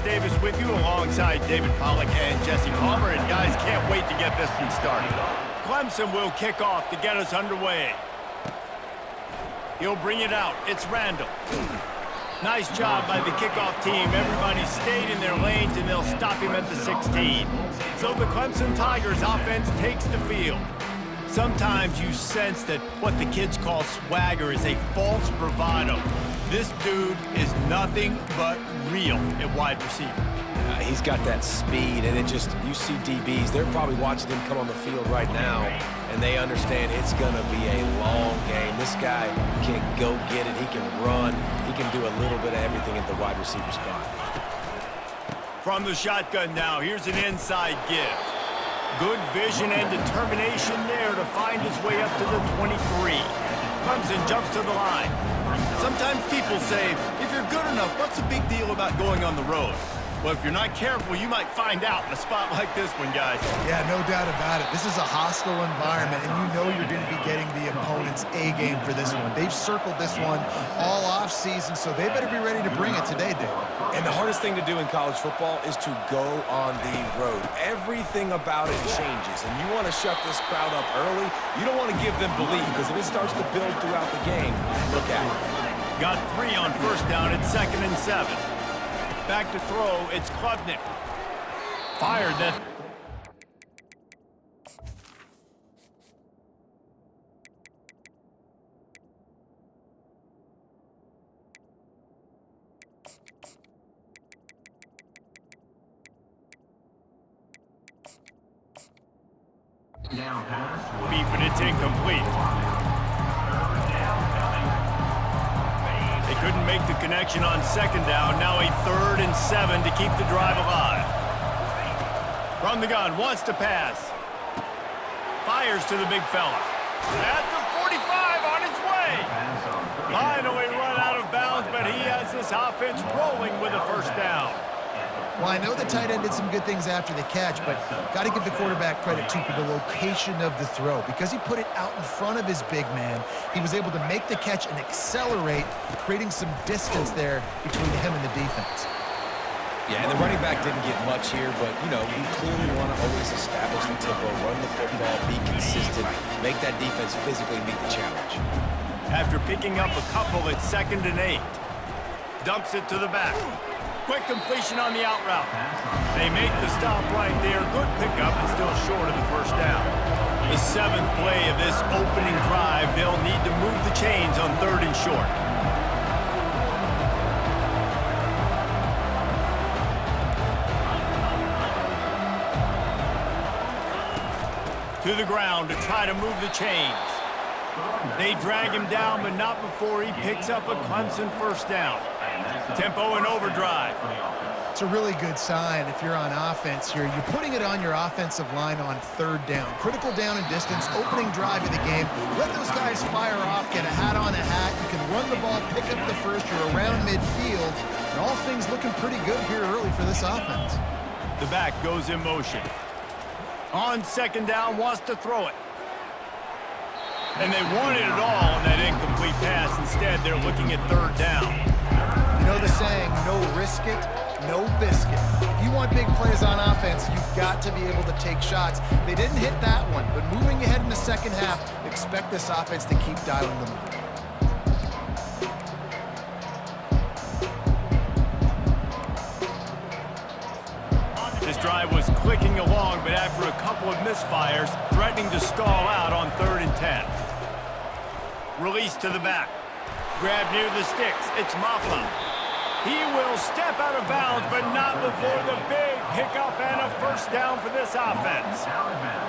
Davis with you alongside David Pollack and Jesse Palmer. And guys, can't wait to get this one started. Clemson will kick off to get us underway. He'll bring it out. It's Randall. Nice job by the kickoff team. Everybody stayed in their lanes, and they'll stop him at the 16. So the Clemson Tigers offense takes the field. Sometimes you sense that what the kids call swagger is a false bravado. This dude is nothing but real at wide receiver. He's got that speed, and it just, you see DBs, they're probably watching him come on the field right now, and they understand it's going to be a long game. This guy can go get it. He can run. He can do a little bit of everything at the wide receiver spot. From the shotgun now, here's an inside give. Good vision and determination there to find his way up to the 23. Clemson jumps to the line. Sometimes people say, if you're good enough, what's the big deal about going on the road? Well, if you're not careful, you might find out in a spot like this one, guys. Yeah, no doubt about it. This is a hostile environment, and you know you're going to be getting the opponent's A-game for this one. They've circled this one all off-season, so they better be ready to bring it today, Dave. And the hardest thing to do in college football is to go on the road. Everything about it changes, and you want to shut this crowd up early. You don't want to give them belief, because if it starts to build throughout the game, look out. Got 3 on first down. It's 2nd and 7. Back to throw, it's Klubnik. Fired that. Beep, but it's incomplete. They couldn't make the connection on 2nd down. Now a 3rd and 7 to keep the drive alive. From the gun, wants to pass. Fires to the big fella. At the 45, on his way. Finally run out of bounds, but he has this offense rolling with a 1st down. Well, I know the tight end did some good things after the catch, but got to give the quarterback credit, too, for the location of the throw. Because he put it out in front of his big man, he was able to make the catch and accelerate, creating some distance there between him and the defense. Yeah, and the running back didn't get much here, but, you know, you clearly want to always establish the tempo, run the football, be consistent, make that defense physically meet the challenge. After picking up a couple, it's 2nd and 8. Dumps it to the back. Quick completion on the out route. They make the stop right there. Good pickup, and still short of the 1st down. The 7th play of this opening drive, they'll need to move the chains on 3rd and short. To the ground to try to move the chains. They drag him down, but not before he picks up a Clemson 1st down. Tempo and overdrive. It's a really good sign if you're on offense here. You're putting it on your offensive line on 3rd down. Critical down and distance, opening drive of the game. Let those guys fire off, get a hat on a hat. You can run the ball, pick up the 1st. You're around midfield. And all things looking pretty good here early for this offense. The back goes in motion. On 2nd down, wants to throw it. And they wanted it all on that incomplete pass. Instead, they're looking at 3rd down. You know the saying, no risk it, no biscuit. If you want big plays on offense, you've got to be able to take shots. They didn't hit that one, but moving ahead in the 2nd half, expect this offense to keep dialing them up. This drive was clicking along, but after a couple of misfires, threatening to stall out on 3rd and 10. Release to the back. Grab near the sticks. It's Mafla. He will step out of bounds, but not before the big pickup and a 1st down for this offense.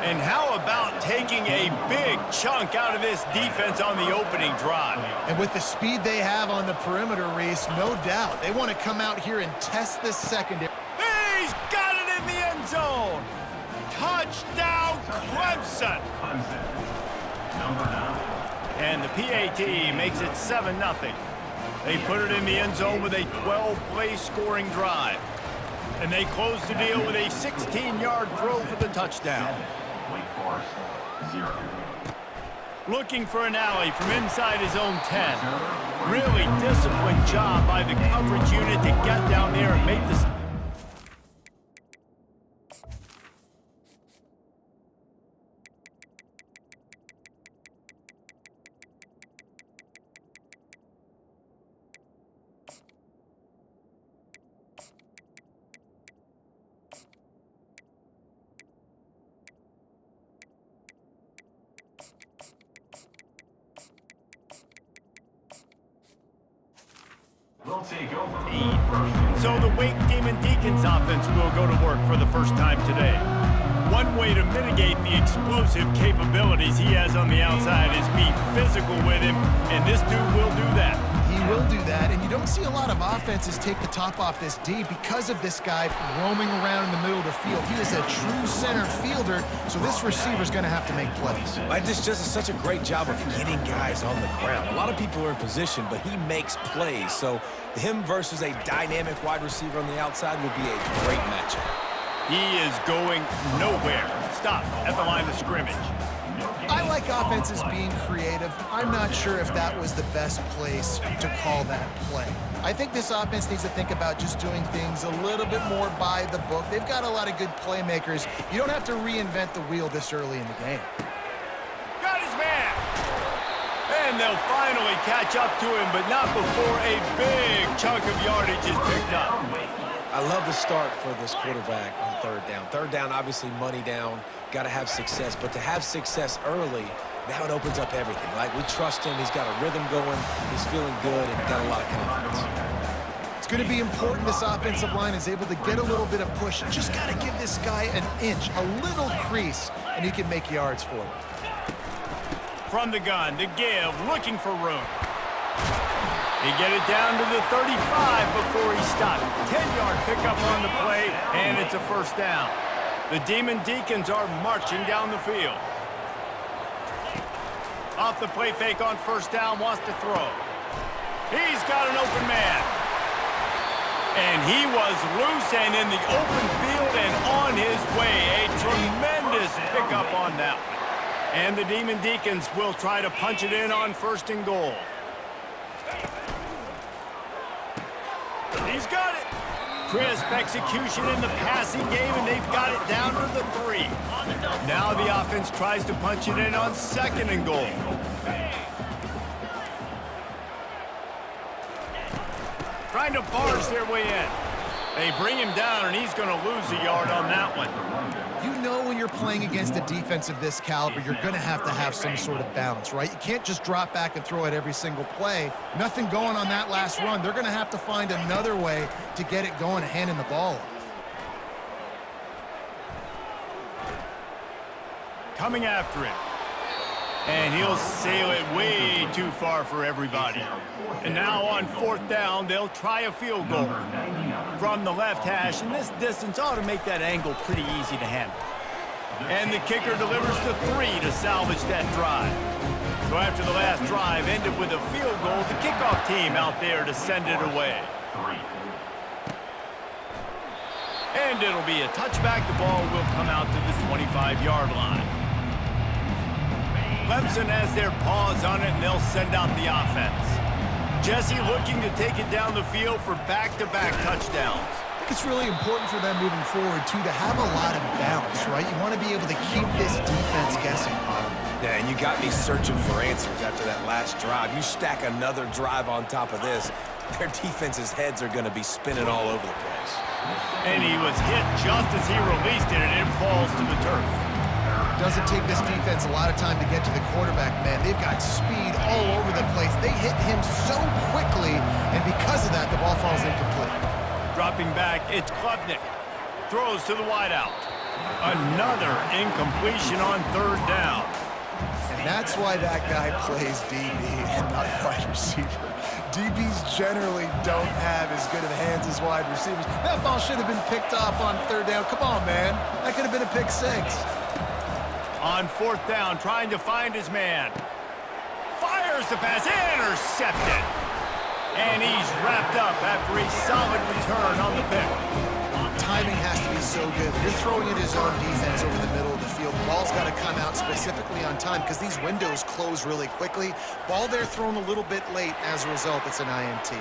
And how about taking a big chunk out of this defense on the opening drive? And with the speed they have on the perimeter, Reese, no doubt, they want to come out here and test this secondary. He's got it in the end zone. Touchdown, Clemson. And the PAT makes it 7-0. They put it in the end zone with a 12-play scoring drive. And they close the deal with a 16-yard throw for the touchdown. Looking for an alley from inside his own 10. Really disciplined job by the coverage unit to get down there and make this. So the Wake Demon Deacons offense will go to work for the first time today. One way to mitigate the explosive capabilities he has on the outside is be physical with him, and this dude will do that. He will do that, and you don't see a lot of offenses take the top off this D because of this guy roaming around in the middle of the field. He is a true center fielder, so this receiver's going to have to make plays. This just is such a great job of getting guys on the ground. A lot of people are in position, but he makes plays, so him versus a dynamic wide receiver on the outside will be a great matchup. He is going nowhere. Stop at the line of scrimmage. I like offenses being creative. I'm not sure if that was the best place to call that play. I think this offense needs to think about just doing things a little bit more by the book. They've got a lot of good playmakers. You don't have to reinvent the wheel this early in the game. Got his man. And they'll finally catch up to him, but not before a big chunk of yardage is picked up. I love the start for this quarterback on third down. Third down, obviously money down, got to have success. But to have success early, now it opens up everything. Like, we trust him. He's got a rhythm going. He's feeling good and got a lot of confidence. It's going to be important this offensive line is able to get a little bit of push. Just got to give this guy an inch, a little crease, and he can make yards for it. From the gun, to give, looking for room. He get it down to the 35 before he stopped. 10-yard pickup on the play, and it's a first down. The Demon Deacons are marching down the field. Off the play fake on first down, wants to throw. He's got an open man. And he was loose and in the open field and on his way. A tremendous pickup on that one. And the Demon Deacons will try to punch it in on first and goal. He's got it. Crisp execution in the passing game, and they've got it down to the 3. Now the offense tries to punch it in on second and goal. Trying to barge their way in. They bring him down, and he's going to lose a yard on that one. You know when you're playing against a defense of this caliber, you're going to have some sort of balance, right? You can't just drop back and throw it every single play. Nothing going on that last run. They're going to have to find another way to get it going and handing the ball off. Coming after it. And he'll sail it way too far for everybody. And now on fourth down, they'll try a field goal from the left hash, and this distance ought to make that angle pretty easy to handle. And the kicker delivers the 3 to salvage that drive. So after the last drive ended with a field goal, the kickoff team out there to send it away. And it'll be a touchback. The ball will come out to the 25-yard line. Clemson has their paws on it, and they'll send out the offense. Jesse looking to take it down the field for back-to-back touchdowns. I think it's really important for them moving forward, too, to have a lot of balance, right? You want to be able to keep this defense guessing. Yeah, and you got me searching for answers after that last drive. You stack another drive on top of this, their defense's heads are going to be spinning all over the place. And he was hit just as he released it, and it falls to the turf. Doesn't take this defense a lot of time to get to the quarterback, man. They've got speed all over the place. They hit him so quickly, and because of that, the ball falls incomplete. Dropping back, it's Klubnik. Throws to the wideout. Another incompletion on third down. And that's why that guy plays DB and not wide receiver. DBs generally don't have as good of hands as wide receivers. That ball should have been picked off on third down. Come on, man. That could have been a pick 6. On fourth down, trying to find his man. Fires the pass, intercepted. And he's wrapped up after a solid return on the pick. Timing has to be so good. You're throwing at his own defense over the middle of the field. The ball's got to come out specifically on time because these windows close really quickly. Ball there thrown a little bit late. As a result, it's an INT.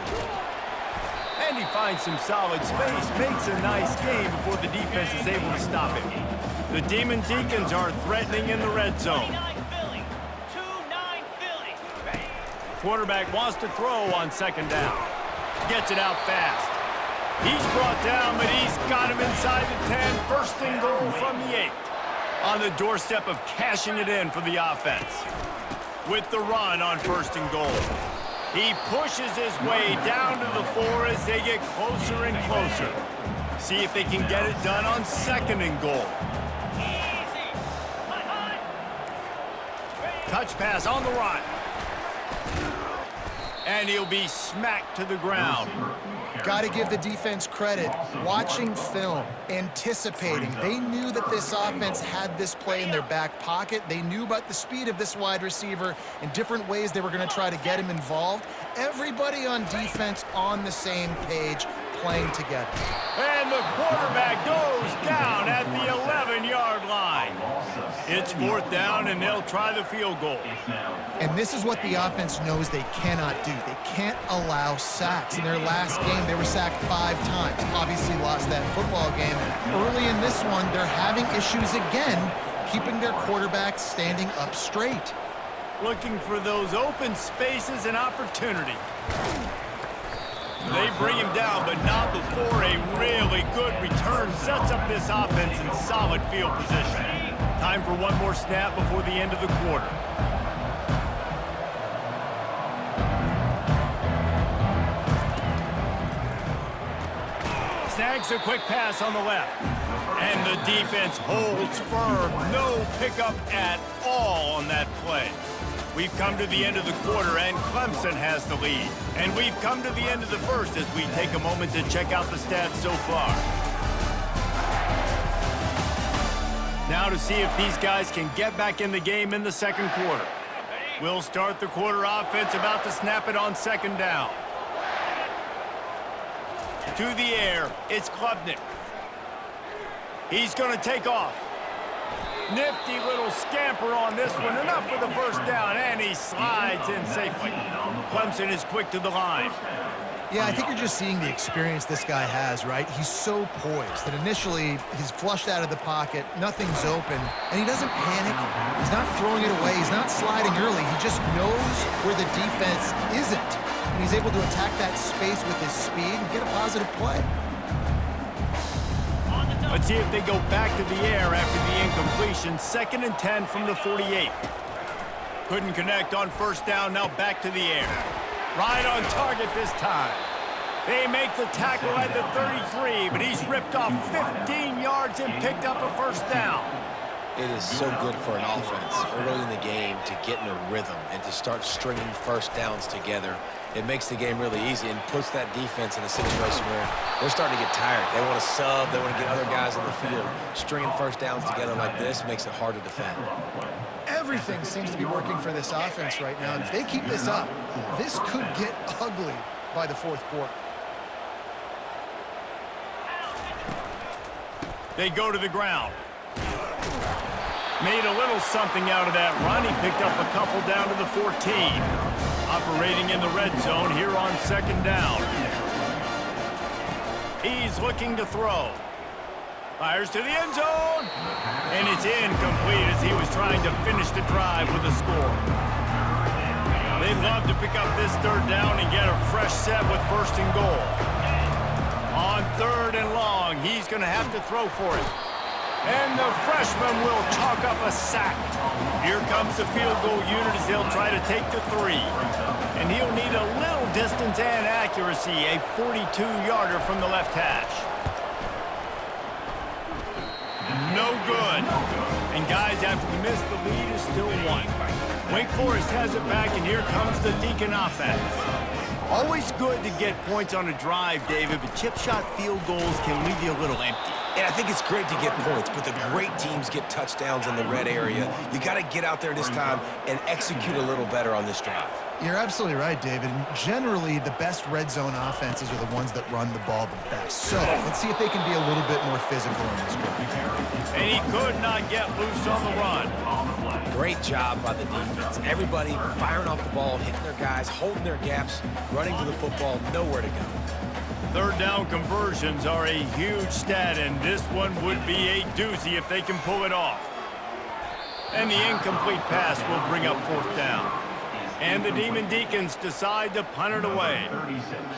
And he finds some solid space, makes a nice game before the defense is able to stop him. The Demon Deacons are threatening in the red zone. Quarterback wants to throw on second down. Gets it out fast. He's brought down, but he's got him inside the 10. First and goal from the 8. On the doorstep of cashing it in for the offense. With the run on first and goal. He pushes his way down to the 4 as they get closer and closer. See if they can get it done on 2nd and goal. Touch pass on the run. And he'll be smacked to the ground. Got to give the defense credit. Watching film, anticipating. They knew that this offense had this play in their back pocket. They knew about the speed of this wide receiver and different ways they were going to try to get him involved. Everybody on defense on the same page, playing together. And the quarterback goes down at the 11-yard line. It's 4th down, and they'll try the field goal. And this is what the offense knows they cannot do. They can't allow sacks. In their last game, they were sacked 5 times. Obviously lost that football game. Early in this one, they're having issues again, keeping their quarterback standing up straight. Looking for those open spaces and opportunity. They bring him down, but not before a really good return sets up this offense in solid field position. Time for one more snap before the end of the quarter. Snags a quick pass on the left. And the defense holds firm. No pickup at all on that play. We've come to the end of the quarter, and Clemson has the lead. And we've come to the end of the first as we take a moment to check out the stats so far. Now to see if these guys can get back in the game in the 2nd quarter. We'll start the quarter offense, about to snap it on 2nd down. To the air, it's Klubnik. He's going to take off. Nifty little scamper on this one, enough for the 1st down, and he slides in safely. Clemson is quick to the line. Yeah, I think you're just seeing the experience this guy has, right? He's so poised that initially he's flushed out of the pocket, nothing's open, and he doesn't panic. He's not throwing it away. He's not sliding early. He just knows where the defense isn't, and he's able to attack that space with his speed and get a positive play. Let's see if they go back to the air after the incompletion. 2nd and 10 from the 48. Couldn't connect on 1st down, now back to the air. Right on target this time. They make the tackle at the 33, but he's ripped off 15 yards and picked up a 1st down. It is so good for an offense early in the game to get in a rhythm and to start stringing 1st downs together. It makes the game really easy and puts that defense in a situation where they're starting to get tired. They want to sub. They want to get other guys on the field. Stringing 1st downs together like this makes it hard to defend. Everything seems to be working for this offense right now. And if they keep this up, this could get ugly by the 4th quarter. They go to the ground. Made a little something out of that run. He picked up a couple down to the 14. Operating in the red zone here on 2nd down. He's looking to throw. Fires to the end zone. And it's incomplete as he was trying to finish the drive with a score. They'd love to pick up this 3rd down and get a fresh set with 1st and goal. On 3rd and long, he's going to have to throw for it. And the freshman will chalk up a sack. Here comes the field goal unit as they'll try to take the 3. And he'll need a little distance and accuracy, a 42-yarder from the left hash. No good. And guys, after the miss, the lead is still 1. Wake Forest has it back, and here comes the Deacon offense. Always good to get points on a drive, David, but chip shot field goals can leave you a little empty. And I think it's great to get points, but the great teams get touchdowns in the red area. You got to get out there this time and execute a little better on this drive. You're absolutely right, David. And generally, the best red zone offenses are the ones that run the ball the best. So let's see if they can be a little bit more physical in this drive. And he could not get loose on the run. Great job by the defense. Everybody firing off the ball, hitting their guys, holding their gaps, running to the football, nowhere to go. 3rd down conversions are a huge stat, and this one would be a doozy if they can pull it off. And the incomplete pass will bring up 4th down. And the Demon Deacons decide to punt it away.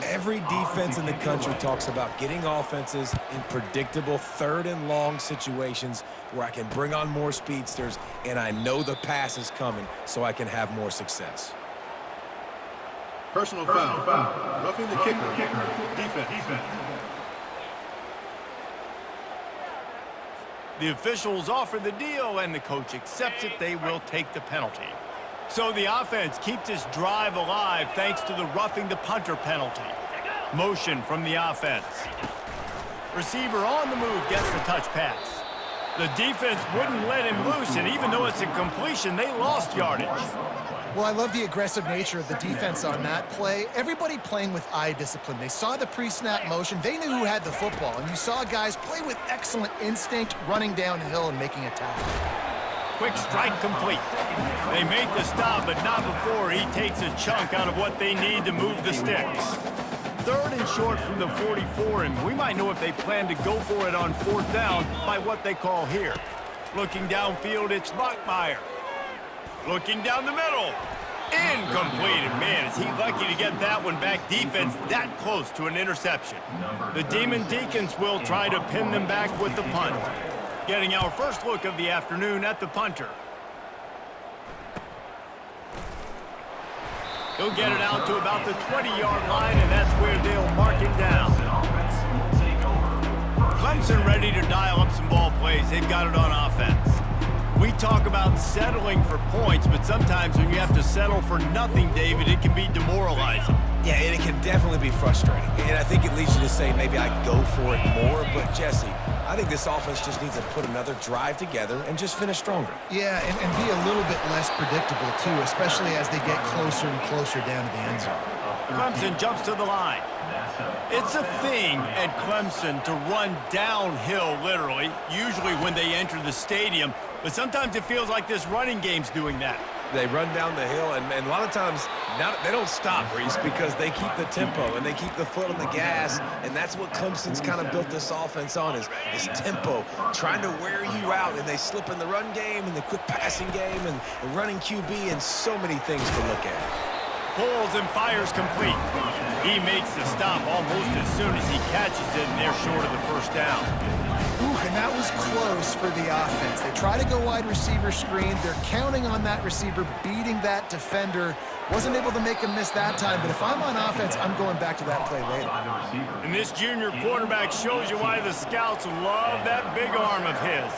Every defense in the country talks about getting offenses in predictable 3rd and long situations where I can bring on more speedsters and I know the pass is coming so I can have more success. Personal foul. Roughing the kicker. Defense. The officials offer the deal, and the coach accepts it. They will take the penalty. So the offense keeps this drive alive thanks to the roughing the punter penalty. Motion from the offense. Receiver on the move gets the touch pass. The defense wouldn't let him loose, and even though it's a completion, they lost yardage. Well, I love the aggressive nature of the defense on that play. Everybody playing with eye discipline. They saw the pre-snap motion. They knew who had the football, and you saw guys play with excellent instinct, running downhill and making a tackle. Quick strike complete. They make the stop, but not before he takes a chunk out of what they need to move the sticks. 3rd and short from the 44, and we might know if they plan to go for it on 4th down by what they call here. Looking downfield, it's Bachmeier. Looking down the middle. Incomplete. And man, is he lucky to get that one back. Defense that close to an interception. The Demon Deacons will try to pin them back with the punt. Getting our first look of the afternoon at the punter. He'll get it out to about the 20-yard line, and that's where they'll mark it down. Clemson ready to dial up some ball plays. They've got it on offense. We talk about settling for points, but sometimes when you have to settle for nothing, David, it can be demoralizing. Yeah, and it can definitely be frustrating. And I think it leads you to say maybe I go for it more. But, Jesse, I think this offense just needs to put another drive together and just finish stronger. Yeah, and be a little bit less predictable, too, especially as they get closer and closer down to the end zone. Clemson jumps to the line. It's a thing at Clemson to run downhill, literally, usually when they enter the stadium. But sometimes it feels like this running game's doing that. They run down the hill, and a lot of times they don't stop, Reese, because they keep the tempo and they keep the foot on the gas, and that's what Clemson's kind of built this offense on is tempo, trying to wear you out, and they slip in the run game and the quick passing game and the running QB and so many things to look at. Pulls and fires complete. He makes the stop almost as soon as he catches it, and they're short of the first down. Ooh, and that was close for the offense. They try to go wide receiver screen. They're counting on that receiver beating that defender. Wasn't able to make him miss that time, but if I'm on offense, I'm going back to that play later. And this junior quarterback shows you why the scouts love that big arm of his.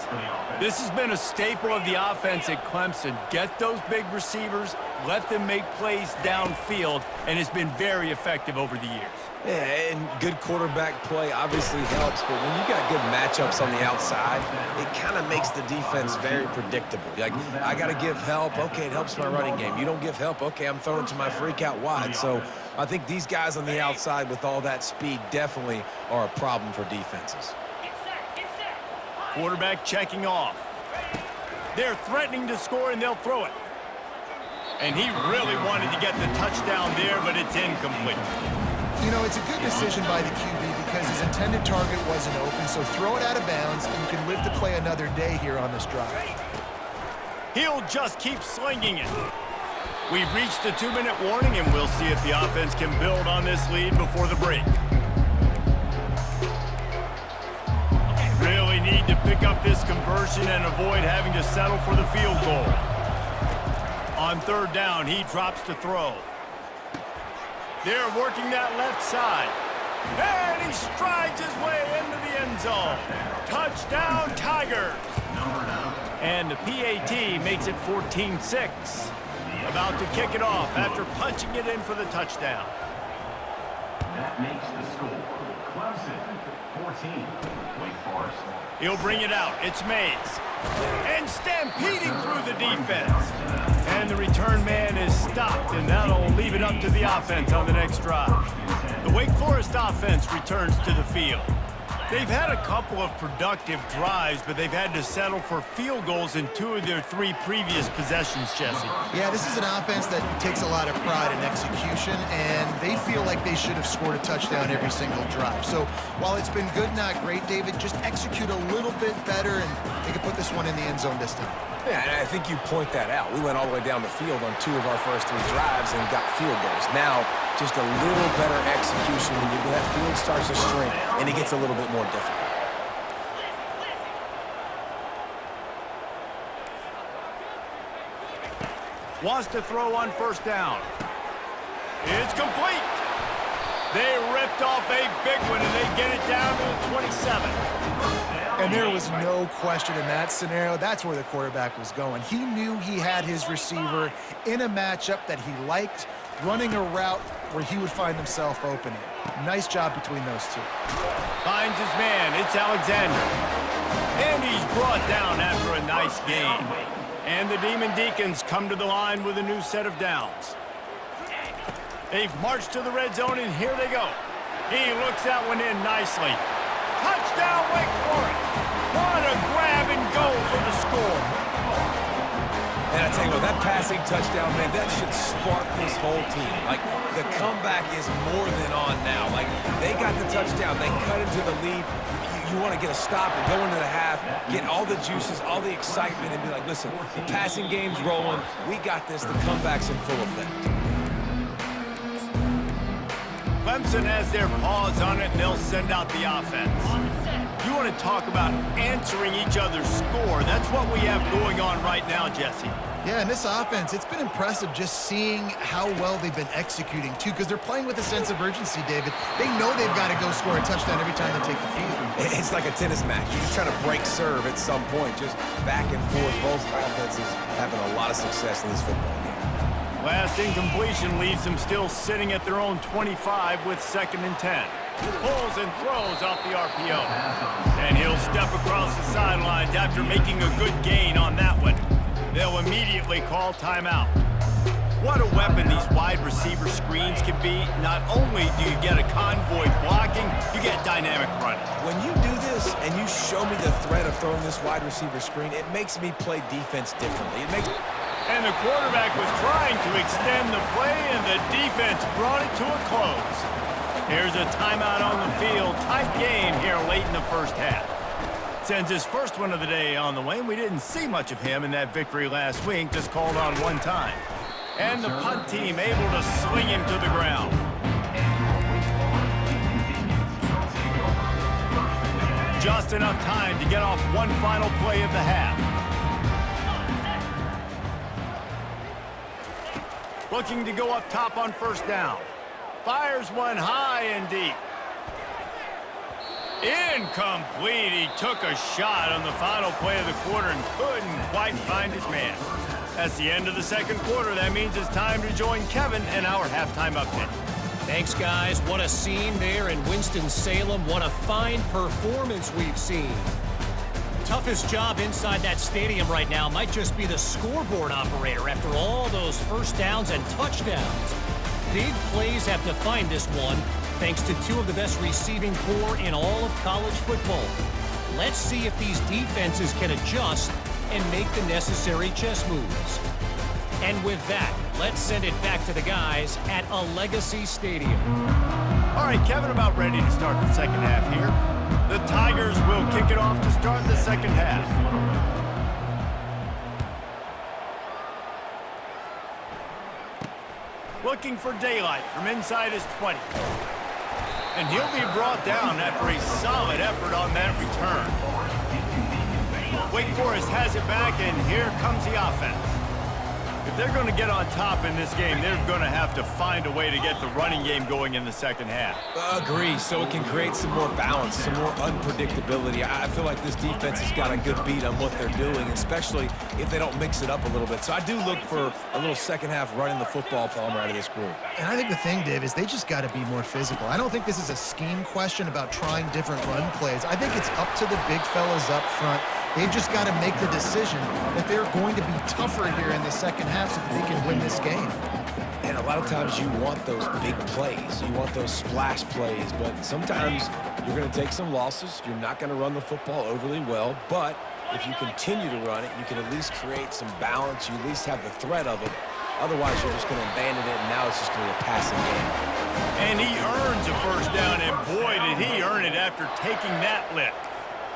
This has been a staple of the offense at Clemson. Get those big receivers, let them make plays downfield, and it's been very effective over the years. Yeah, and good quarterback play obviously helps, but when you got good matchups on the outside, it kind of makes the defense very predictable. Like, I got to give help. Okay, it helps my running game. You don't give help. Okay, I'm throwing to my freak out wide. So I think these guys on the outside with all that speed definitely are a problem for defenses. Quarterback checking off. They're threatening to score, and they'll throw it. And he really wanted to get the touchdown there, but it's incomplete. You know, it's a good decision by the QB because his intended target wasn't open, so throw it out of bounds, and you can live to play another day here on this drive. He'll just keep slinging it. We've reached the 2-minute warning, and we'll see if the offense can build on this lead before the break. Really need to pick up this conversion and avoid having to settle for the field goal. On 3rd down, he drops to throw. They're working that left side. And he strides his way into the end zone. Touchdown, Tigers. And the PAT makes it 14-6. About to kick it off after punching it in for the touchdown. That makes the score. Clemson, 14. Wake Forest. He'll bring it out. It's Mays. And stampeding through the defense. And the return man is stopped, and that'll leave it up to the offense on the next drive. The Wake Forest offense returns to the field. They've had a couple of productive drives, but they've had to settle for field goals in 2 of their 3 previous possessions, Jesse. Yeah, this is an offense that takes a lot of pride in execution, and they feel like they should have scored a touchdown every single drive. So while it's been good, not great, David, just execute a little bit better, and they can put this one in the end zone this time. Yeah, and I think you point that out. We went all the way down the field on 2 of our first 3 drives and got field goals. Now, just a little better execution when that field starts to shrink and it gets a little bit more difficult. Wants to throw on 1st down. It's complete. They ripped off a big one, and they get it down to the 27. And there was no question in that scenario. That's where the quarterback was going. He knew he had his receiver in a matchup that he liked, running a route where he would find himself opening. Nice job between those two. Finds his man. It's Alexander. And he's brought down after a nice gain. And the Demon Deacons come to the line with a new set of downs. They've marched to the red zone, and here they go. He looks that one in nicely. Touchdown, Wake Forest. What a grab and go for the score. And I tell you what, that passing touchdown, man, that should spark this whole team. Like, the comeback is more than on now. Like, they got the touchdown. They cut into the lead. You want to get a stop and go into the half, get all the juices, all the excitement, and be like, listen, the passing game's rolling. We got this. The comeback's in full effect. Clemson has their paws on it, and they'll send out the offense. You want to talk about answering each other's score. That's what we have going on right now, Jesse. Yeah, and this offense, it's been impressive just seeing how well they've been executing, too, because they're playing with a sense of urgency, David. They know they've got to go score a touchdown every time they take the field. It's like a tennis match. You're just trying to break serve at some point, just back and forth. Both offenses having a lot of success in this football game. Last incompletion leaves them still sitting at their own 25 with 2nd and 10. Pulls and throws off the RPO. And he'll step across the sidelines after making a good gain on that one. They'll immediately call timeout. What a weapon these wide receiver screens can be. Not only do you get a convoy blocking, you get dynamic running. When you do this and you show me the threat of throwing this wide receiver screen, it makes me play defense differently. And the quarterback was trying to extend the play, and the defense brought it to a close. Here's a timeout on the field. Tight game here late in the first half. Sends his first one of the day on the way. We didn't see much of him in that victory last week, just called on one time. And the punt team able to sling him to the ground. Just enough time to get off one final play of the half. Looking to go up top on first down. Fires one high and deep. Incomplete. He took a shot on the final play of the quarter and couldn't quite find his man. That's the end of the second quarter. That means it's time to join Kevin in our halftime update. Thanks, guys. What a scene there in Winston-Salem. What a fine performance we've seen. Toughest job inside that stadium right now might just be the scoreboard operator after all those first downs and touchdowns. Big plays have defined this one, thanks to two of the best receiving corps in all of college football. Let's see if these defenses can adjust and make the necessary chess moves. And with that, let's send it back to the guys at a Legacy Stadium. All right, Kevin, about ready to start the second half here. The Tigers will kick it off to start the second half. Looking for daylight from inside his 20. And he'll be brought down after a solid effort on that return. Wake Forest has it back, and here comes the offense. If they're going to get on top in this game, they're going to have to find a way to get the running game going in the second half. Agree, so it can create some more balance, some more unpredictability. I feel like this defense has got a good beat on what they're doing, especially if they don't mix it up a little bit. So I do look for a little second half running the football Palmer out of this group. And I think the thing, Dave, is they just got to be more physical. I don't think this is a scheme question about trying different run plays. I think it's up to the big fellas up front. They've just got to make the decision that they're going to be tougher here in the second half so that they can win this game. And a lot of times you want those big plays. You want those splash plays. But sometimes you're going to take some losses. You're not going to run the football overly well. But if you continue to run it, you can at least create some balance. You at least have the threat of it. Otherwise, you're just going to abandon it, and now it's just going to be a passing game. And he earns a first down, and boy, did he earn it after taking that lick.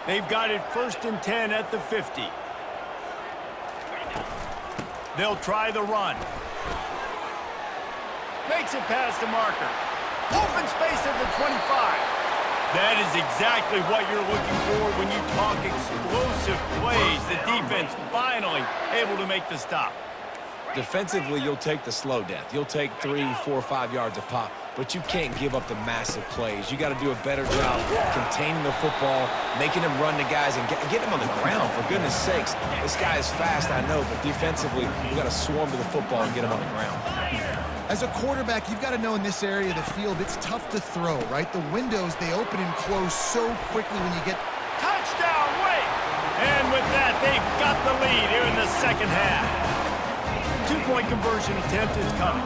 They've got it 1st and 10 at the 50. They'll try the run. Makes it past the marker. Open space at the 25. That is exactly what you're looking for when you talk explosive plays. The defense finally able to make the stop. defensively, you'll take the slow death. You'll take 3, 4, 5 yards a pop, but you can't give up the massive plays. You got to do a better job containing the football, making them run the guys, and getting them on the ground. For goodness sakes, this guy is fast, I know, but defensively, you got to swarm to the football and get him on the ground. As a quarterback, you've got to know in this area of the field, it's tough to throw, right? The windows, they open and close so quickly when you get... Touchdown, wait! And with that, they've got the lead here in the second half. Two-point conversion attempt is coming.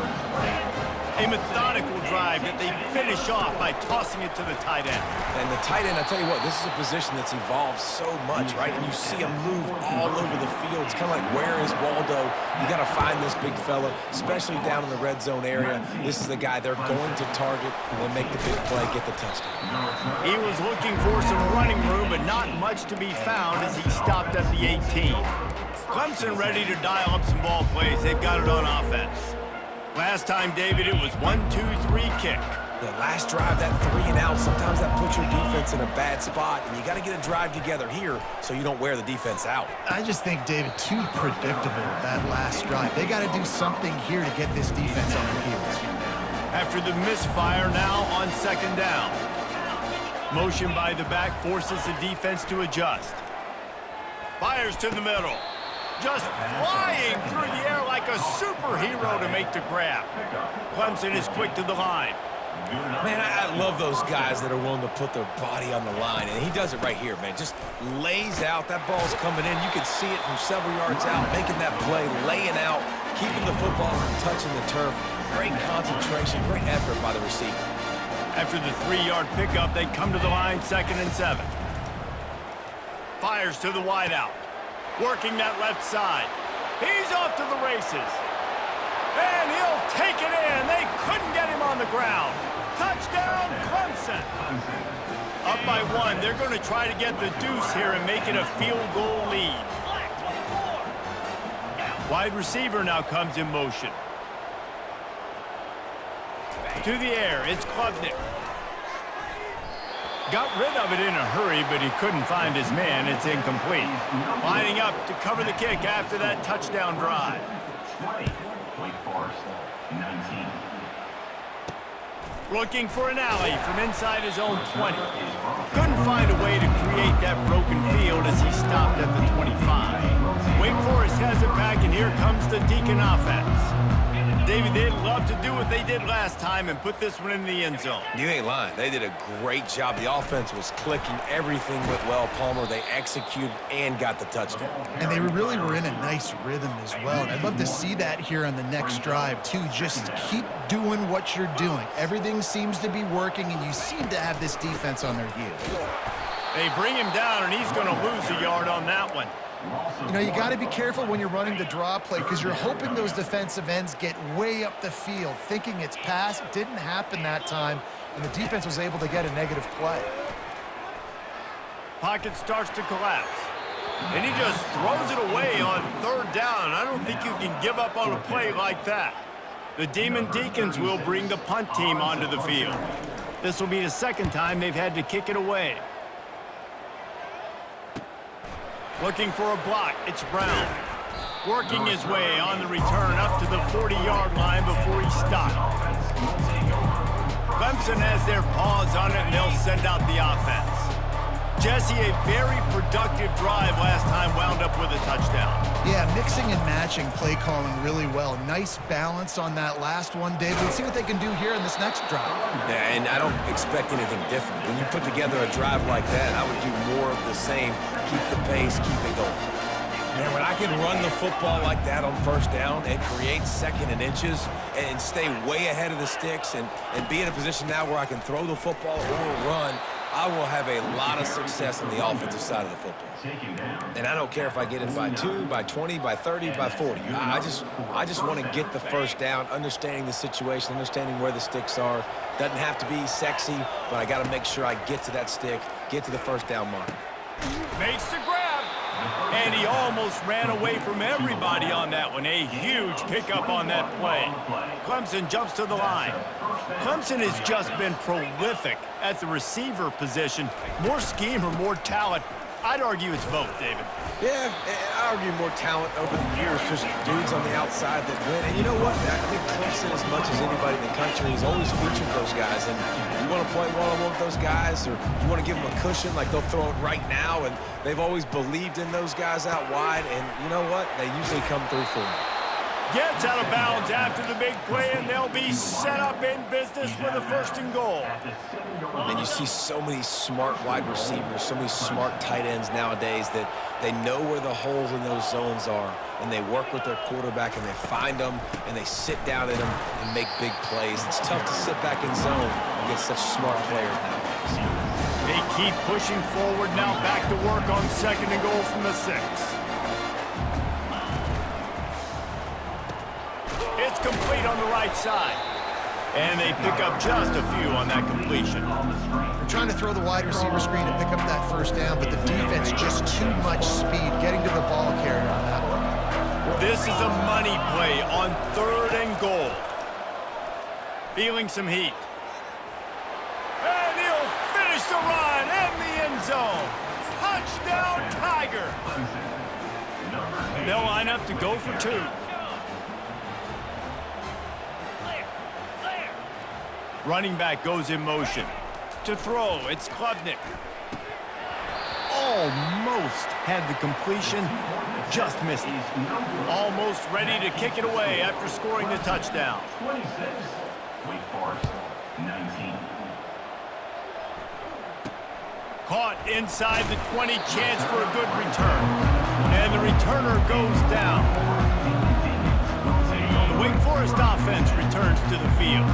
A methodical drive that they finish off by tossing it to the tight end. And the tight end, I tell you what, this is a position that's evolved so much, right? And you see him move all over the field. It's kind of like, where is Waldo? You got to find this big fella, especially down in the red zone area. This is the guy they're going to target and make the big play, get the touchdown. He was looking for some running room, but not much to be found as he stopped at the 18. Clemson ready to dial up some ball plays. They've got it on offense. Last time, David, it was 1-2-3 kick. The last drive, that 3 and out, sometimes that puts your defense in a bad spot, and you got to get a drive together here so you don't wear the defense out. I just think, David, too predictable, that last drive. They got to do something here to get this defense on their heels. After the misfire, now on second down. Motion by the back forces the defense to adjust. Fires to the middle. Just flying through the air like a superhero to make the grab. Clemson is quick to the line. Man, I love those guys that are willing to put their body on the line, and he does it right here, man. Just lays out. That ball's coming in. You can see it from several yards out, making that play, laying out, keeping the football from touching the turf. Great concentration, great effort by the receiver. After the 3-yard pickup, they come to the line, 2nd and 7. Fires to the wideout. Working that left side. He's off to the races. And he'll take it in. They couldn't get him on the ground. Touchdown, Clemson. Up by 1. They're going to try to get the deuce here and make it a field goal lead. Wide receiver now comes in motion. To the air, it's Klubnik. Got rid of it in a hurry, but he couldn't find his man. It's incomplete. Lining up to cover the kick after that touchdown drive. 20, Wake Forest, 19. Looking for an alley from inside his own 20. Couldn't find a way to create that broken field as he stopped at the 25. Wake Forest has it back, and here comes the Deacon offense. David, they'd love to do what they did last time and put this one in the end zone. You ain't lying. They did a great job. The offense was clicking. Everything went well, Palmer. They executed and got the touchdown. And they really were in a nice rhythm as well. And I'd love to see that here on the next drive, too. Just keep doing what you're doing. Everything seems to be working, and you seem to have this defense on their heels. They bring him down, and he's going to lose a yard on that one. You know, you got to be careful when you're running the draw play because you're hoping those defensive ends get way up the field, thinking it's pass. It didn't happen that time, and the defense was able to get a negative play. Pocket starts to collapse, and he just throws it away on 3rd down. I don't think you can give up on a play like that. The Demon Deacons will bring the punt team onto the field. This will be the 2nd time they've had to kick it away. Looking for a block, it's Brown. Working his way on the return up to the 40-yard line before he stopped. Clemson has their paws on it, and they'll send out the offense. Jesse, a very productive drive last time, wound up with a touchdown. Yeah, mixing and matching play calling really well. Nice balance on that last one, David. Let's see what they can do here in this next drive. Yeah, and I don't expect anything different. When you put together a drive like that, I would do more of the same. Keep the pace, keep it going. Man, when I can run the football like that on 1st down and create 2nd and inches and stay way ahead of the sticks and be in a position now where I can throw the football or run, I will have a lot of success on the offensive side of the football. And I don't care if I get it by 2, by 20, by 30, by 40. I just want to get the 1st down, understanding the situation, understanding where the sticks are. Doesn't have to be sexy, but I got to make sure I get to that stick, get to the 1st down mark. Makes the grab, and he almost ran away from everybody on that one. A huge pickup on that play. Clemson jumps to the line. Clemson has just been prolific at the receiver position. More scheme or more talent, I'd argue it's both, David. Yeah, I argue more talent over the years, just dudes on the outside that win. And you know what? I think Clemson, as much as anybody in the country, has always featured those guys. And you want to play one-on-one with those guys, or you want to give them a cushion, like they'll throw it right now. And they've always believed in those guys out wide. And you know what? They usually come through for them. Gets out of bounds after the big play, and they'll be set up in business with a 1st and goal. And you see so many smart wide receivers, so many smart tight ends nowadays that they know where the holes in those zones are, and they work with their quarterback, and they find them, and they sit down in them and make big plays. It's tough to sit back in zone against such smart players nowadays. They keep pushing forward now, back to work on 2nd and goal from the 6. It's complete on the right side. And they pick up just a few on that completion. They're trying to throw the wide receiver screen to pick up that 1st down, but the defense just too much speed getting to the ball carrier on that one. This is a money play on 3rd and goal. Feeling some heat. And he'll finish the run in the end zone. Touchdown, Tiger. They'll line up to go for 2. Running back goes in motion. To throw, it's Klubnik. Almost had the completion, just missed it. Almost ready to kick it away after scoring the touchdown. 26. Wake Forest, 19. Caught inside the 20, chance for a good return. And the returner goes down. The Wake Forest offense returns to the field.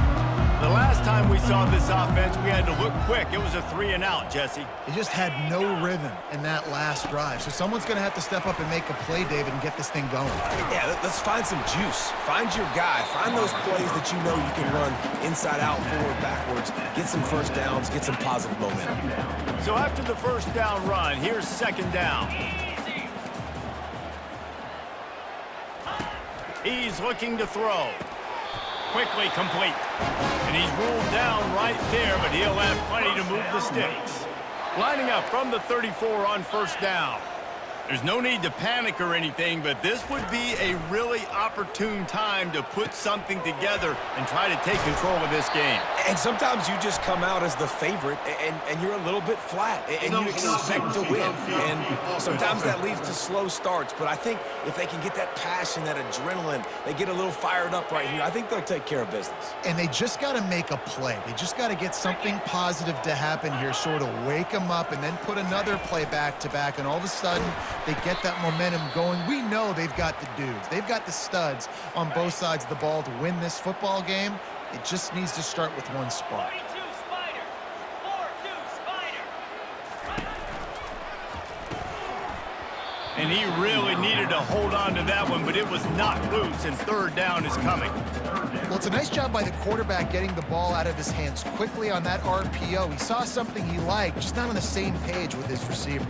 The last time we saw this offense, we had to look quick. It was a 3-and-out, Jesse. They just had no rhythm in that last drive. So someone's going to have to step up and make a play, David, and get this thing going. Yeah, let's find some juice. Find your guy. Find those plays that you know you can run inside out, forward, backwards. Get some 1st downs. Get some positive momentum. So after the 1st down run, here's 2nd down. He's looking to throw. Quickly complete. And he's ruled down right there, but he'll have plenty to move the sticks. Lining up from the 34 on 1st down. There's no need to panic or anything, but this would be a really opportune time to put something together and try to take control of this game. And sometimes you just come out as the favorite, and you're a little bit flat, and you expect to win. And sometimes that leads to slow starts, but I think if they can get that passion, that adrenaline, they get a little fired up right here, I think they'll take care of business. And they just got to make a play. They just got to get something positive to happen here, sort of wake them up, and then put another play back-to-back, and all of a sudden, they get that momentum going. We know they've got the dudes. They've got the studs on both sides of the ball to win this football game. It just needs to start with one spark. And he really needed to hold on to that one, but it was not loose, and 3rd down is coming. Well, it's a nice job by the quarterback getting the ball out of his hands quickly on that RPO. He saw something he liked, just not on the same page with his receiver.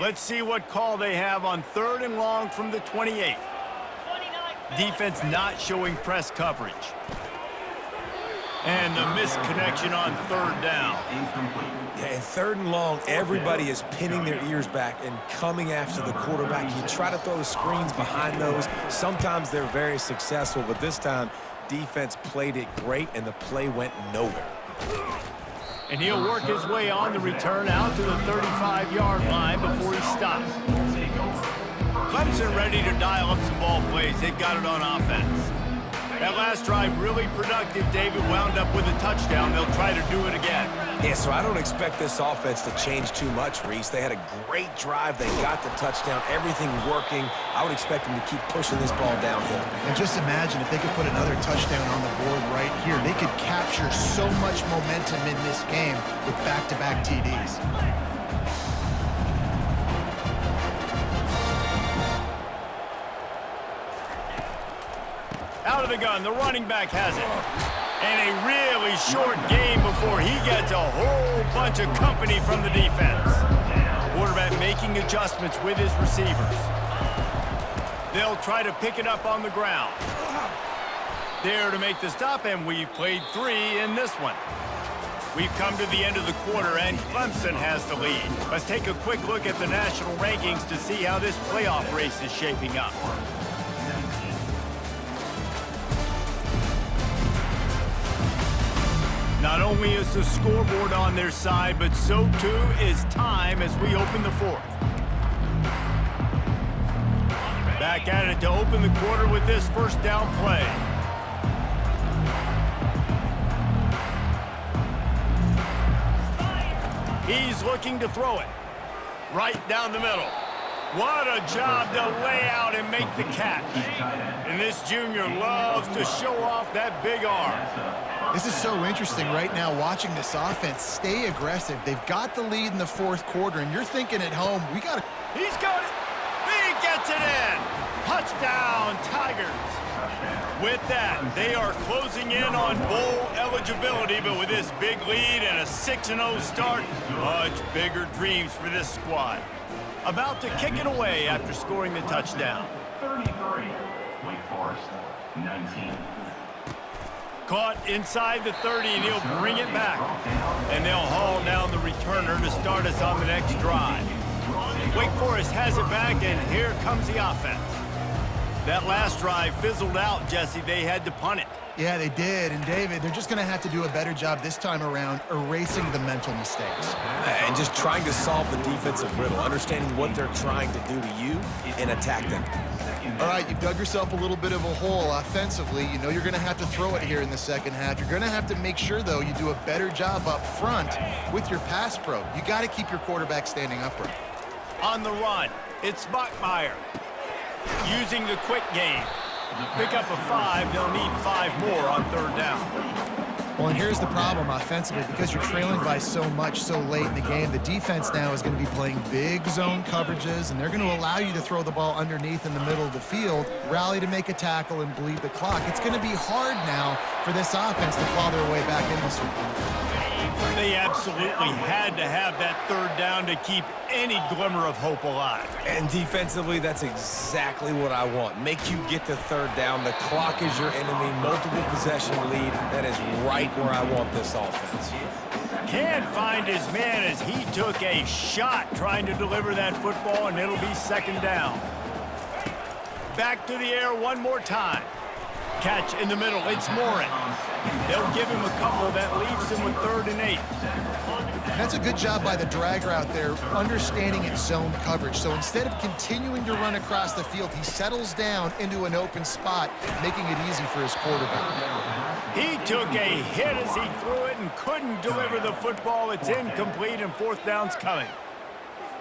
Let's see what call they have on 3rd and long from the 28. Defense not showing press coverage. And the misconnection on 3rd down. Yeah, and 3rd and long, everybody is pinning their ears back and coming after the quarterback. You try to throw screens behind those. Sometimes they're very successful, but this time, defense played it great, and the play went nowhere. And he'll work his way on the return out to the 35-yard line before he stops. Clemson ready to dial up some ball plays. They've got it on offense. That last drive really productive. David wound up with a touchdown. They'll try to do it again. Yeah, so I don't expect this offense to change too much, Reese. They had a great drive. They got the touchdown. Everything working. I would expect them to keep pushing this ball downhill. And just imagine if they could put another touchdown on the board right here. They could capture so much momentum in this game with back-to-back TDs. Out of the gun, the running back has it. And a really short game before he gets a whole bunch of company from the defense. Quarterback making adjustments with his receivers. They'll try to pick it up on the ground. there to make the stop, and we've played 3 in this one. We've come to the end of the quarter, and Clemson has the lead. Let's take a quick look at the national rankings to see how this playoff race is shaping up. Not only is the scoreboard on their side, but so too is time as we open the 4th. Back at it to open the quarter with this first down play. He's looking to throw it right down the middle. What a job to lay out and make the catch. And this junior loves to show off that big arm. This is so interesting right now watching this offense stay aggressive. They've got the lead in the 4th quarter, and you're thinking at home, we got to... He's got it. He gets it in. Touchdown, Tigers. With that, they are closing in on bowl eligibility, but with this big lead and a 6-0 start, much bigger dreams for this squad. About to kick it away after scoring the touchdown. 33, Wake Forest, 19. Caught inside the 30, and he'll bring it back. And they'll haul down the returner to start us on the next drive. Wake Forest has it back, and here comes the offense. That last drive fizzled out, Jesse. They had to punt it. Yeah, they did. And, David, they're just going to have to do a better job this time around erasing the mental mistakes. And just trying to solve the defensive riddle, understanding what they're trying to do to you and attack them. All right, you've dug yourself a little bit of a hole offensively. You know you're going to have to throw it here in the second half. You're going to have to make sure, though, you do a better job up front with your pass pro. You got to keep your quarterback standing upright. On the run, it's Buckmeyer. Using the quick game. Pick up a 5, they'll need 5 more on 3rd down. Well, and here's the problem offensively. Because you're trailing by so much so late in the game, the defense now is going to be playing big zone coverages, and they're going to allow you to throw the ball underneath in the middle of the field, rally to make a tackle, and bleed the clock. It's going to be hard now for this offense to claw their way back in this one. They absolutely had to have that 3rd down to keep any glimmer of hope alive. And defensively, that's exactly what I want. Make you get the 3rd down. The clock is your enemy. Multiple possession lead. That is right where I want this offense. Can't find his man as he took a shot trying to deliver that football, and it'll be 2nd down. Back to the air one more time. Catch in the middle. It's Morin. They'll give him a couple that leaves him with 3rd and 8. That's a good job by the dragger out there, understanding its zone coverage. So instead of continuing to run across the field, he settles down into an open spot, making it easy for his quarterback. He took a hit as he threw it and couldn't deliver the football. It's incomplete, and 4th down's coming.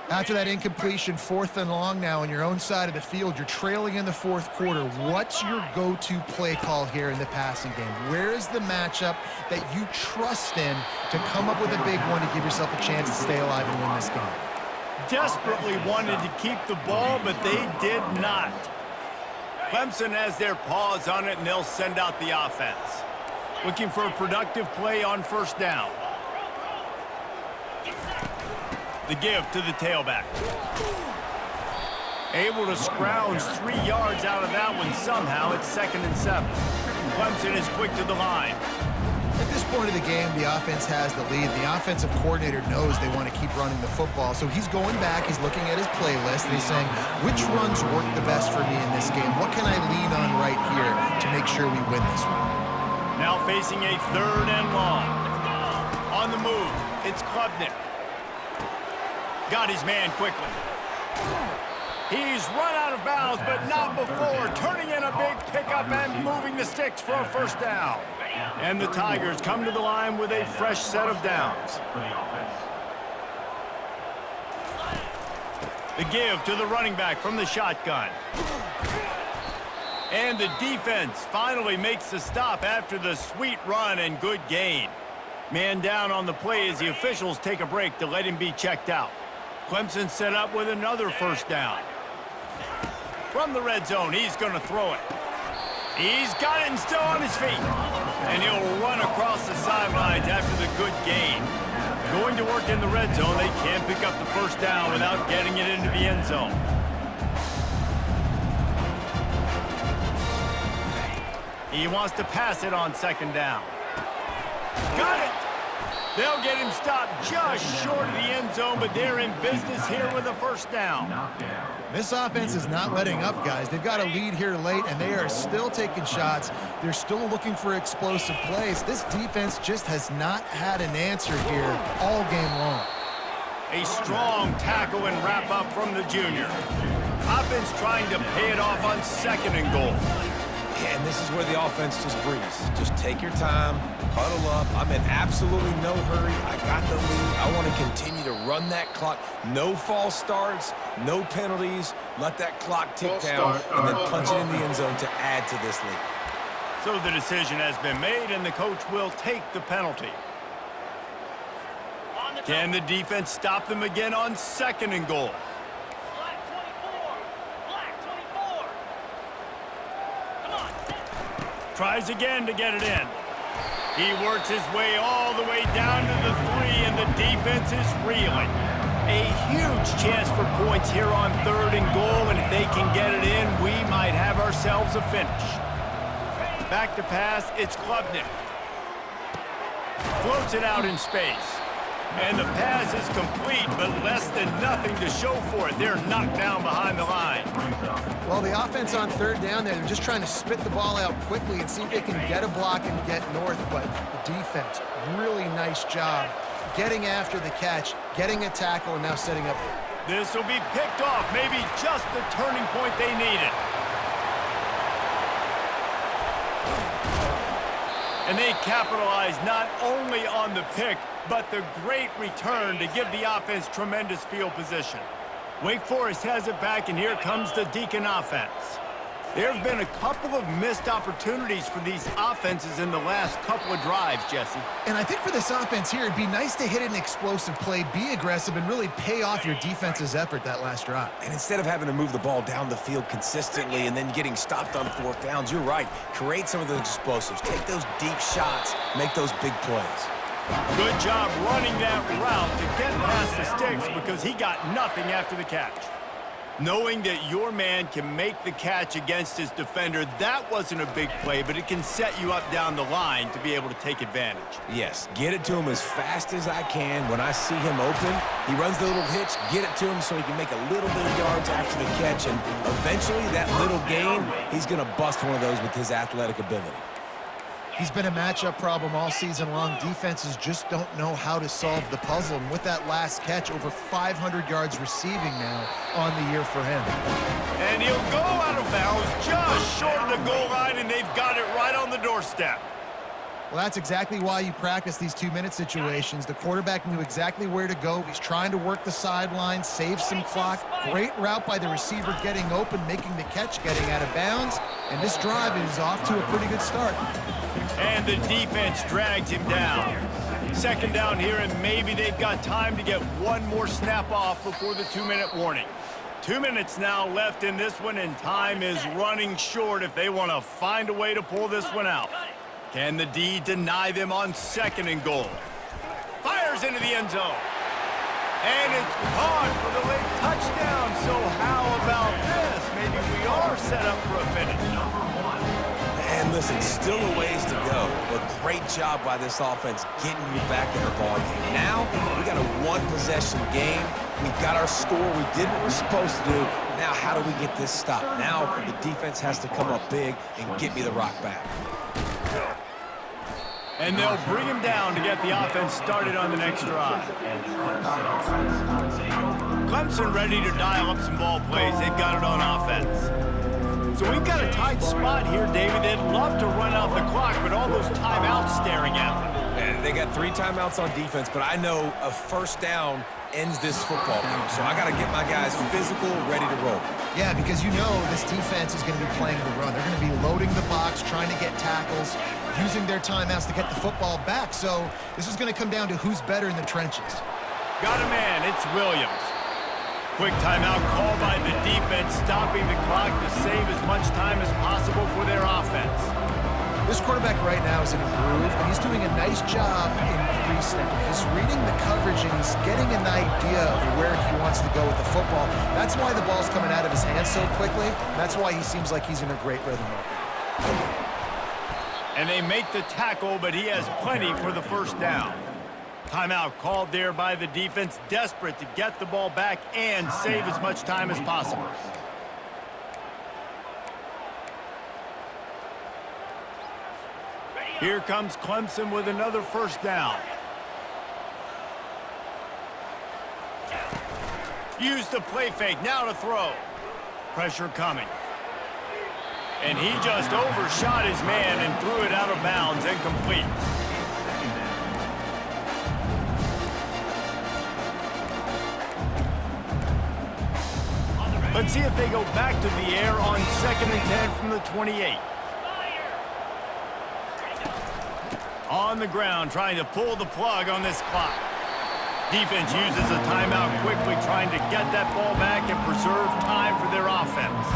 After that incompletion, 4th and long now on your own side of the field, you're trailing in the 4th quarter. What's your go-to play call here in the passing game? Where is the matchup that you trust in to come up with a big one to give yourself a chance to stay alive and win this game? Desperately wanted to keep the ball, but they did not. Clemson has their paws on it, and they'll send out the offense. Looking for a productive play on 1st down. The give to the tailback. Able to scrounge 3 yards out of that one somehow. It's 2nd and 7. Clemson is quick to the line. At this point of the game, the offense has the lead. The offensive coordinator knows they want to keep running the football. So he's going back, he's looking at his playlist, and he's saying, which runs work the best for me in this game? What can I lean on right here to make sure we win this one? Now facing a 3rd and long. On the move, it's Klubnik. Got his man quickly. He's run out of bounds, but not before turning in a big pickup and moving the sticks for a 1st down. And the Tigers come to the line with a fresh set of downs. The give to the running back from the shotgun. And the defense finally makes the stop after the sweet run and good gain. Man down on the play as the officials take a break to let him be checked out. Clemson set up with another 1st down. From the red zone, he's going to throw it. He's got it and still on his feet. And he'll run across the sidelines after the good gain. Going to work in the red zone, they can't pick up the 1st down without getting it into the end zone. He wants to pass it on 2nd down. Got it! They'll get him stopped just short of the end zone, but they're in business here with a 1st down. This offense is not letting up, guys. They've got a lead here late, and they are still taking shots. They're still looking for explosive plays. This defense just has not had an answer here all game long. A strong tackle and wrap up from the junior. Offense trying to pay it off on 2nd and goal. And this is where the offense just breathes. Just take your time, huddle up. I'm in absolutely no hurry. I got the lead. I want to continue to run that clock. No false starts, no penalties. Let that clock tick down and then punch it in the end zone to add to this lead. So the decision has been made, and the coach will take the penalty. Can the defense stop them again on 2nd and goal? Tries again to get it in. He works his way all the way down to the 3, and the defense is reeling. A huge chance for points here on 3rd and goal, and if they can get it in, we might have ourselves a finish. Back to pass, it's Klubnik. Floats it out in space. And the pass is complete, but less than nothing to show for it. They're knocked down behind the line. Well, the offense on 3rd down there, they're just trying to spit the ball out quickly and see if they can get a block and get north, but the defense, really nice job getting after the catch, getting a tackle, and now setting up. This will be picked off, maybe just the turning point they needed. And they capitalize not only on the pick, but the great return to give the offense tremendous field position. Wake Forest has it back, and here comes the Deacon offense. There have been a couple of missed opportunities for these offenses in the last couple of drives, Jesse. And I think for this offense here, it'd be nice to hit an explosive play, be aggressive, and really pay off your defense's effort that last drive. And instead of having to move the ball down the field consistently and then getting stopped on 4th downs, you're right. Create some of those explosives. Take those deep shots. Make those big plays. Good job running that route to get past the sticks because he got nothing after the catch. Knowing that your man can make the catch against his defender, that wasn't a big play, but it can set you up down the line to be able to take advantage. Yes, get it to him as fast as I can. When I see him open, he runs the little hitch, get it to him so he can make a little bit of yards after the catch, and eventually that little gain, he's going to bust one of those with his athletic ability. He's been a matchup problem all season long. Defenses just don't know how to solve the puzzle. And with that last catch, over 500 yards receiving now on the year for him. And he'll go out of bounds just short of the goal line, and they've got it right on the doorstep. Well, that's exactly why you practice these 2-minute situations. The quarterback knew exactly where to go. He's trying to work the sideline, save some clock. Great route by the receiver getting open, making the catch, getting out of bounds. And this drive is off to a pretty good start. And the defense drags him down. 2nd down here, and maybe they've got time to get one more snap off before the 2-minute warning. 2 minutes now left in this one, and time is running short if they want to find a way to pull this one out. Can the D deny them on 2nd and goal? Fires into the end zone. And it's caught for the late touchdown. So how about this? Maybe we are set up for a finish. And listen, still a ways to go, but great job by this offense getting you back in the ball game. Now, we got a 1-possession game. We got our score. We did what we're supposed to do. Now, how do we get this stopped? Now, the defense has to come up big and get me the rock back. And they'll bring him down to get the offense started on the next drive. Clemson ready to dial up some ball plays. They've got it on offense. So we've got a tight spot here, David. They'd love to run out the clock, but all those timeouts staring at them. And they got 3 timeouts on defense, but I know a 1st down ends this football game. So I got to get my guys physical, ready to roll. Yeah, because you know this defense is going to be playing the run. They're going to be loading the box, trying to get tackles, using their timeouts to get the football back. So this is going to come down to who's better in the trenches. Got a man. It's Williams. Quick timeout call by the defense, stopping the clock to save as much time as possible for their offense. This quarterback right now is in a groove, and he's doing a nice job in pre-snap. He's reading the coverage, and he's getting an idea of where he wants to go with the football. That's why the ball's coming out of his hands so quickly. That's why he seems like he's in a great rhythm right now. And they make the tackle, but he has plenty for the first down. Timeout called there by the defense, desperate to get the ball back and save as much time as possible. Here comes Clemson with another first down. Use the play fake, now to throw. Pressure coming. And he just overshot his man and threw it out of bounds, incomplete. Let's see if they go back to the air on 2nd and 10 from the 28. On the ground, trying to pull the plug on this clock. Defense uses a timeout quickly, trying to get that ball back and preserve time for their offense.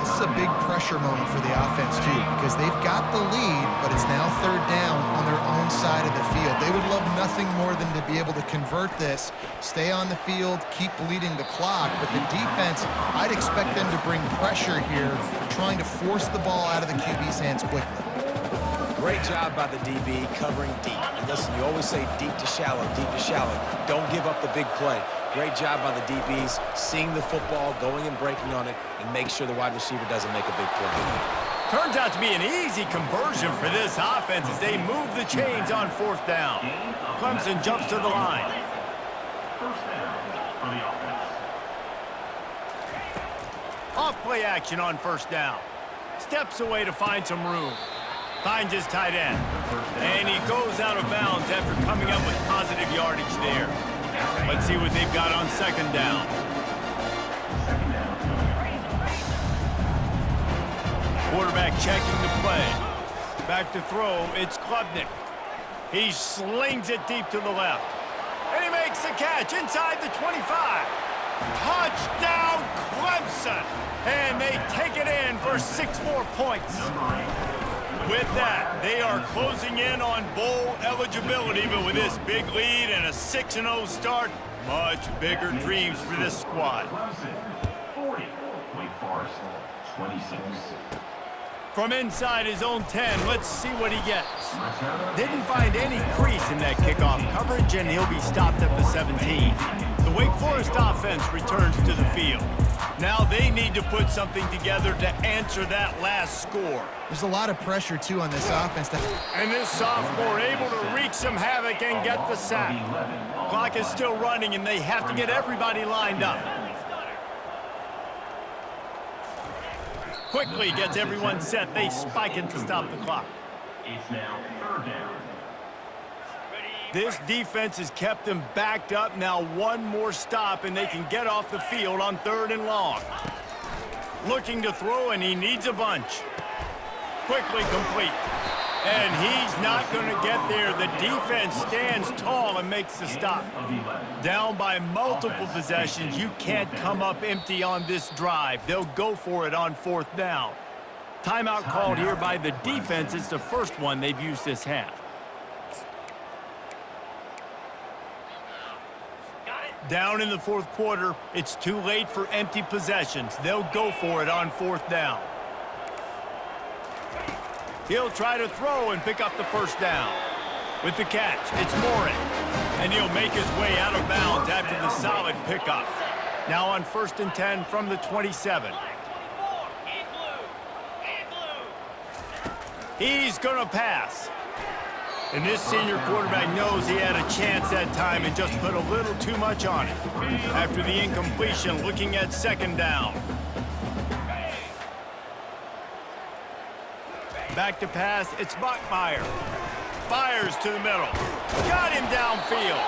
This is a big pressure moment for the offense, too, because they've got the lead, but it's now 3rd down on their own side of the field. They would love nothing more than to be able to convert this, stay on the field, keep bleeding the clock, but the defense, I'd expect them to bring pressure here, trying to force the ball out of the QB's hands quickly. Great job by the DB covering deep. And listen, you always say deep to shallow, deep to shallow. Don't give up the big play. Great job by the DBs, seeing the football, going and breaking on it, and make sure the wide receiver doesn't make a big play. Turns out to be an easy conversion for this offense as they move the chains on 4th down. Clemson jumps to the line. First down for the offense. Off play action on 1st down. Steps away to find some room. Finds his tight end. And he goes out of bounds after coming up with positive yardage there. Let's see what they've got on 2nd down. Quarterback checking the play. Back to throw, it's Klubnik. He slings it deep to the left. And he makes the catch inside the 25. Touchdown, Clemson! And they take it in for 6 more points. With that, they are closing in on bowl eligibility, but with this big lead and a 6-0 start, much bigger dreams for this squad. Clemson, 40. Wake Forest, 26. From inside his own 10, let's see what he gets. Didn't find any crease in that kickoff coverage, and he'll be stopped at the 17. The Wake Forest offense returns to the field. Now they need to put something together to answer that last score. There's a lot of pressure, too, on this offense. And this sophomore able to wreak some havoc and get the sack. Clock is still running, and they have to get everybody lined up. Quickly gets everyone set. They spike it to stop the clock. It's now 3rd down. This defense has kept them backed up. Now one more stop, and they can get off the field on 3rd and long. Looking to throw, and he needs a bunch. Quickly complete. And he's not going to get there. The defense stands tall and makes the stop. Down by multiple possessions. You can't come up empty on this drive. They'll go for it on 4th down. Timeout called here by the defense. It's the first one they've used this half. Down in the 4th quarter, it's too late for empty possessions. They'll go for it on 4th down. He'll try to throw and pick up the first down. With the catch, it's Morin. And he'll make his way out of bounds after the solid pickup. Now on 1st and 10 from the 27. He's going to pass. And this senior quarterback knows he had a chance that time and just put a little too much on it. After the incompletion, looking at 2nd down. Back to pass, it's Bachmeier. Fires to the middle. Got him downfield.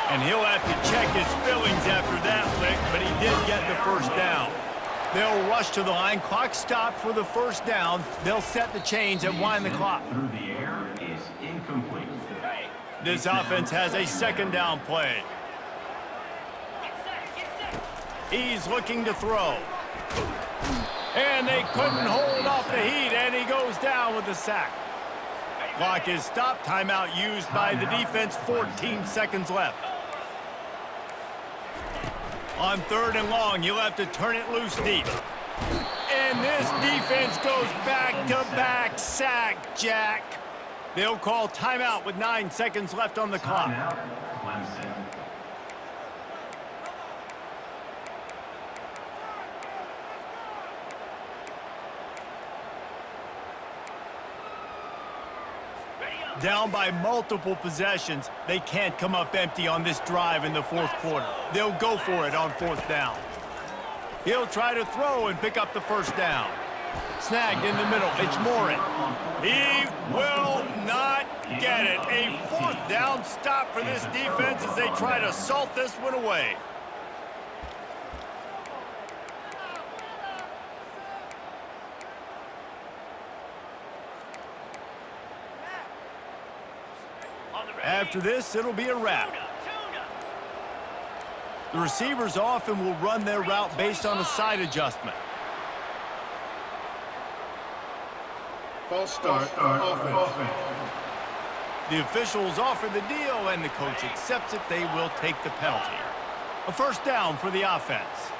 And he'll have to check his fillings after that lick, but he did get the first down. They'll rush to the line. Clock stopped for the first down. They'll set the chains and wind the clock. Through the air is incomplete. This offense has a 2nd down play. He's looking to throw. And they couldn't hold off the heat, and he goes down with the sack. Clock is stopped. Timeout used by the defense. 14 seconds left. On 3rd and long, you'll have to turn it loose deep. and this defense goes back-to-back sack, Jack. They'll call timeout with 9 seconds left on the clock. Timeout, Clemson. Down by multiple possessions, they can't come up empty on this drive in the fourth quarter. They'll go for it on 4th down. He'll try to throw and pick up the first down. Snagged in the middle. It's Morin. He will not get it. A 4th down stop for this defense as they try to salt this one away. After this, it'll be a wrap. The receivers often will run their route based on a side adjustment. False start, offense. The officials offer the deal, and the coach accepts it. They will take the penalty. A first down for the offense.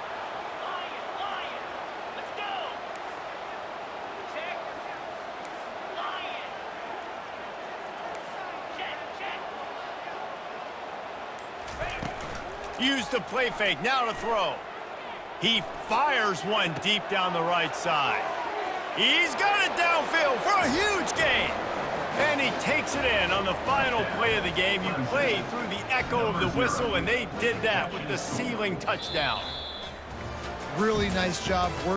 Use the play fake, now to throw. He fires one deep down the right side. He's got it downfield for a huge gain. And he takes it in on the final play of the game. You play through the echo of the whistle, and they did that with the ceiling touchdown. Really nice job working.